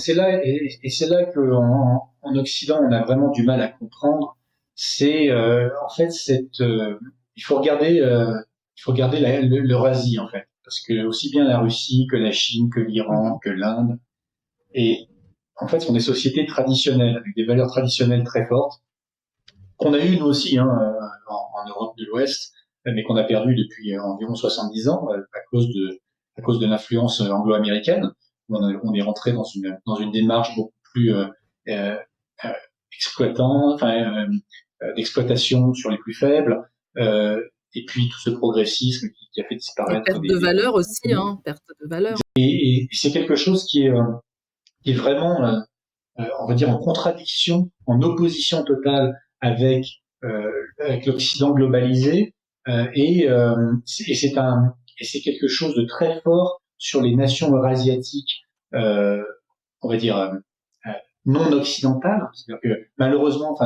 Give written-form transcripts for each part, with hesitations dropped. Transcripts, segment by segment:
c'est là que en Occident on a vraiment du mal à comprendre. C'est en fait il faut regarder l'Eurasie en fait, parce que aussi bien la Russie que la Chine, que l'Iran, Mhm. que l'Inde, et en fait sont des sociétés traditionnelles avec des valeurs traditionnelles très fortes qu'on a eu nous aussi en Europe de l'Ouest, mais qu'on a perdu depuis environ 70 ans à cause de l'influence anglo-américaine. On est rentré dans une démarche beaucoup plus euh, euh, d'exploitation sur les plus faibles, euh, et puis tout ce progressisme qui a fait Et disparaître perte de valeur aussi, des... hein, perte de valeur. Et c'est quelque chose qui est vraiment on va dire en contradiction, en opposition totale avec avec l'Occident globalisé, et c'est quelque chose de très fort sur les nations eurasiatiques, euh, on va dire non occidentales. C'est-à-dire que malheureusement,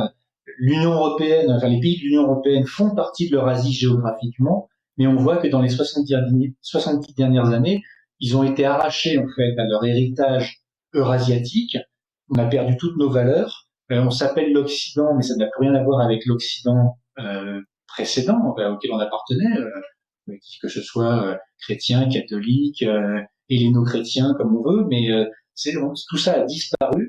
l'Union européenne, les pays de l'Union européenne font partie de l'Eurasie géographiquement, mais on voit que dans les 70 dernières années, ils ont été arrachés en fait à leur héritage eurasiatique. On a perdu toutes nos valeurs. On s'appelle l'Occident, mais ça n'a plus rien à voir avec l'Occident précédent auquel on appartenait, que ce soit chrétien, catholique, helléno-chrétien, comme on veut. Mais tout ça a disparu.